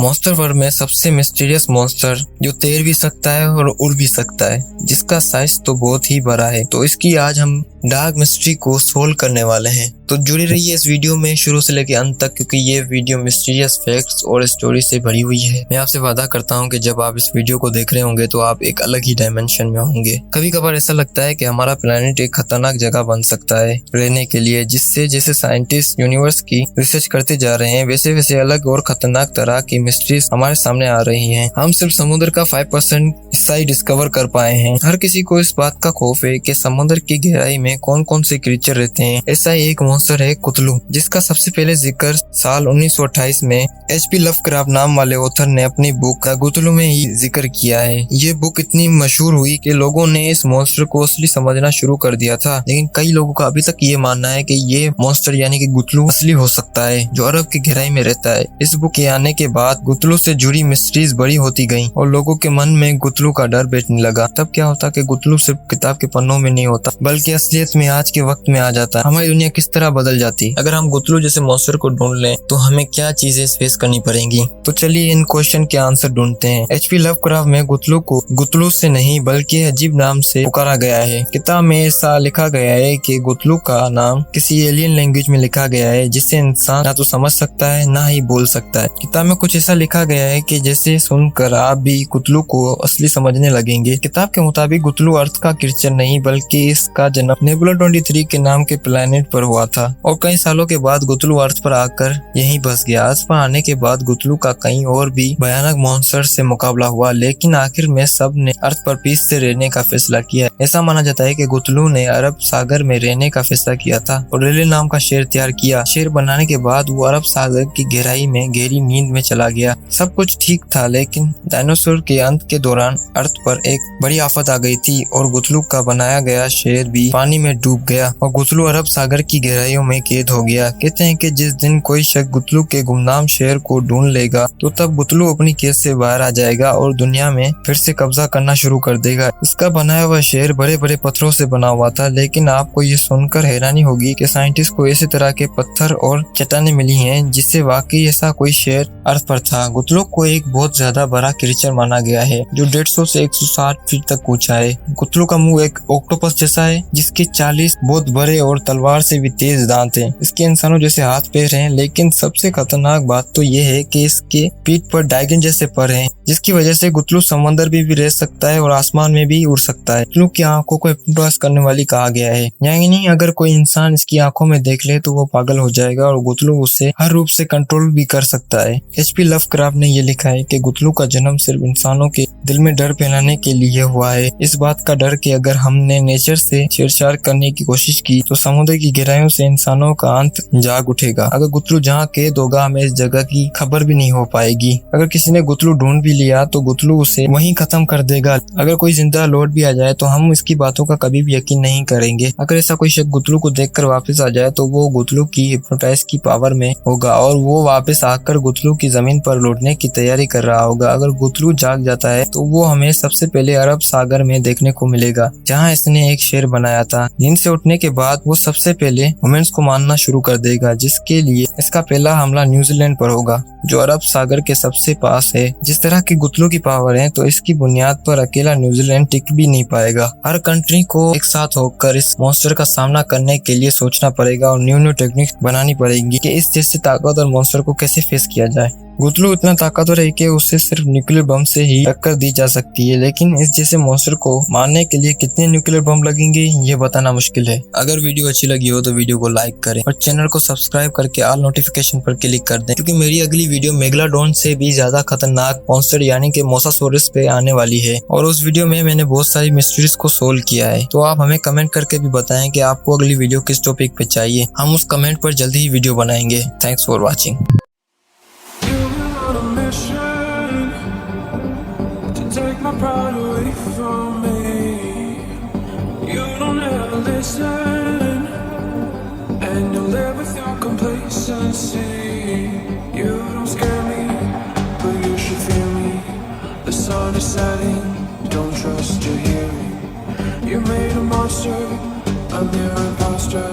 Monster world में सबसे mysterious monster जो तैर भी सकता है और उड़ भी सकता है, जिसका साइज तो बहुत ही बड़ा है। तो इसकी आज हम डार्क मिस्ट्री को सोल्व करने वाले हैं। तो जुड़े रहिए इस वीडियो में शुरू से लेकर अंत तक, क्योंकि ये वीडियो मिस्टीरियस फैक्ट्स और स्टोरी से भरी हुई है। मैं आपसे वादा करता हूँ कि जब आप इस वीडियो को देख रहे होंगे तो आप एक अलग ही डायमेंशन में होंगे। कभी कभार ऐसा लगता है कि हमारा प्लेनेट एक खतरनाक जगह बन सकता है रहने के लिए, जिससे जैसे साइंटिस्ट यूनिवर्स की रिसर्च करते जा रहे हैं वैसे वैसे अलग और खतरनाक तरह की मिस्ट्रीज हमारे सामने आ रही हैं। हम सिर्फ समुद्र का 5% हिस्सा ही डिस्कवर कर पाए हैं। हर किसी को इस बात का खौफ है कि समुद्र की गहराई में कौन कौन से क्रीचर रहते हैं। ऐसा ही एक मॉन्स्टर है कुतलू, जिसका सबसे पहले जिक्र साल 1928 में HP लवक्राफ्ट नाम वाले ऑथर ने अपनी बुक द कुतलू में ही जिक्र किया है। ये बुक इतनी मशहूर हुई कि लोगों ने इस मॉन्स्टर को असली समझना शुरू कर दिया था, लेकिन कई लोगों का अभी तक ये मानना है कि ये मॉन्स्टर यानी कि गुतलू असली हो सकता है, जो अरब की गहराई में रहता है। इस बुक के आने के बाद गुतलू से जुड़ी मिस्ट्रीज बड़ी होती गयी और लोगों के मन में गुतलू का डर बैठने लगा। तब क्या होता कि गुतलू सिर्फ किताब के पन्नों में नहीं होता, बल्कि असलियत में आज के वक्त में आ जाता। हमारी दुनिया किस तरह बदल जाती अगर हम गुतलू जैसे मॉन्स्टर को ढूंढ लें, तो हमें क्या चीजें फेस करनी पड़ेंगी। तो चलिए इन क्वेश्चन के आंसर ढूंढते हैं। HP लवक्राफ्ट में गुतलू को गुतलू से नहीं बल्कि अजीब नाम से पुकारा गया है। किताब में ऐसा लिखा गया है कि गुतलू का नाम किसी एलियन लैंग्वेज में लिखा गया है, जिसे इंसान ना तो समझ सकता है ना ही बोल सकता है। किताब में कुछ ऐसा लिखा गया है कि जैसे सुनकर आप भी गुतलू को असली समझने लगेंगे। किताब के मुताबिक गुतलू अर्थ का क्रीचर नहीं बल्कि इसका जन्म नेबुला 23 के नाम के प्लेनेट पर हुआ था और कई सालों के बाद गुतलू अर्थ पर आकर यहीं बस गया। अर्थ पर आने के बाद गुतलू का कई और भी भयानक मॉन्स्टर से मुकाबला हुआ, लेकिन आखिर में सब ने अर्थ पर पीस से रहने का फैसला किया। ऐसा माना जाता है कि गुतलू ने अरब सागर में रहने का फैसला किया था और रेले नाम का शेर तैयार किया। शेर बनाने के बाद वो अरब सागर की गहराई में गहरी नींद में चला गया। सब कुछ ठीक था, लेकिन डायनासोर के अंत के दौरान अर्थ पर एक बड़ी आफत आ गई थी और गुतलू का बनाया गया शेर भी पानी में डूब गया और गुतलू अरब सागर की गहराइयों में कैद हो गया। कहते हैं कि जिस दिन कोई शख्स गुतलू के गुमनाम शेर को ढूंढ लेगा, तो तब गुतलू अपनी कैद से बाहर आ जाएगा और दुनिया में फिर से कब्जा करना शुरू कर देगा। इसका बनाया हुआ शेर बड़े बड़े पत्थरों से बना हुआ था, लेकिन आपको ये सुनकर हैरानी होगी कि साइंटिस्ट को ऐसे तरह के पत्थर और चट्टानें मिली हैं जिससे वाकई ऐसा कोई शेर अर्थ पर था। गुतलू को एक बहुत ज्यादा बड़ा क्रीचर माना गया है, जो 150 से 160 फीट तक ऊंचा है। गुतलू का मुंह एक ऑक्टोपस जैसा है, जिसके 40 बहुत बड़े और तलवार से भी तेज दांत हैं। इसके इंसानों जैसे हाथ पैर हैं, लेकिन सबसे खतरनाक बात तो ये है कि इसके पीठ पर ड्रैगन जैसे पर हैं, जिसकी वजह से गुतलू समंदर में भी रह सकता है और आसमान में भी उड़ सकता है। गुतलू की आंखों को हिप्नोटाइज करने वाली कहा गया है, यानी अगर कोई इंसान इसकी आंखों में देख ले तो वो पागल हो जाएगा और गुतलू उसे हर रूप से कंट्रोल भी कर सकता है। HP लवक्राफ्ट ने ये लिखा है कि गुतलू का जन्म सिर्फ इंसानों के दिल में डर फैलाने के लिए हुआ है। इस बात का डर कि अगर हमने नेचर से छेड़छाड़ करने की कोशिश की तो समुद्र की गहराइयों से इंसानों का अंत जाग उठेगा। अगर गुतलू जहाँ कैद होगा, हमें इस जगह की खबर भी नहीं हो पाएगी। अगर किसी ने गुतलू ढूंढ भी लिया तो गुतलू उसे वहीं खत्म कर देगा। अगर कोई जिंदा लौट भी आ जाए तो हम इसकी बातों का कभी भी यकीन नहीं करेंगे। अगर ऐसा कोई शख्स गुतलू को देखकर वापस आ जाए तो वो गुतलू की हिप्नोटाइज की पावर में होगा और वो वापस आकर गुतलू की जमीन पर लौटने की तैयारी कर रहा होगा। अगर गुतलू जाग जाता है तो वो हमें सबसे पहले अरब सागर में देखने को मिलेगा, जहाँ इसने एक शेर बनाया था। नींद से उठने के बाद वो सबसे पहले ह्यूमंस को मारना शुरू कर देगा, जिसके लिए इसका पहला हमला न्यूजीलैंड पर होगा, जो अरब सागर के सबसे पास है। जिस तरह की गुतलू की पावर है, तो इसकी बुनियाद पर अकेला न्यूजीलैंड टिक भी नहीं पाएगा। हर कंट्री को एक साथ होकर इस मॉन्स्टर का सामना करने के लिए सोचना पड़ेगा और न्यू टेक्निक्स बनानी पड़ेगी कि इस जैसे ताकतवर मॉन्स्टर को कैसे फेस किया जाए। गुतलू इतना ताकतवर है कि उसे सिर्फ न्यूक्लियर बम से ही टक्कर दी जा सकती है, लेकिन इस जैसे मॉन्स्टर को मारने के लिए कितने न्यूक्लियर बम लगेंगे ये बताना मुश्किल है। अगर वीडियो अच्छी लगी हो तो वीडियो को लाइक करें और चैनल को सब्सक्राइब करके ऑल नोटिफिकेशन पर क्लिक कर दें, क्योंकि मेरी अगली वीडियो मेगालोडॉन से भी ज्यादा खतरनाक मॉन्स्टर यानी कि मोसासोरस पे आने वाली है और उस वीडियो में मैंने बहुत सारी मिस्ट्रीज को सोल्व किया है। तो आप हमें कमेंट करके भी बताएं कि आपको अगली वीडियो किस टॉपिक पे चाहिए। हम उस कमेंट पर जल्दी ही वीडियो बनाएंगे। Thanks for watching. Take my pride away from me. You don't ever listen, and you live with your complacency. You don't scare me, but you should fear me. The sun is setting, don't trust your hearing. You made a monster, a mere imposter.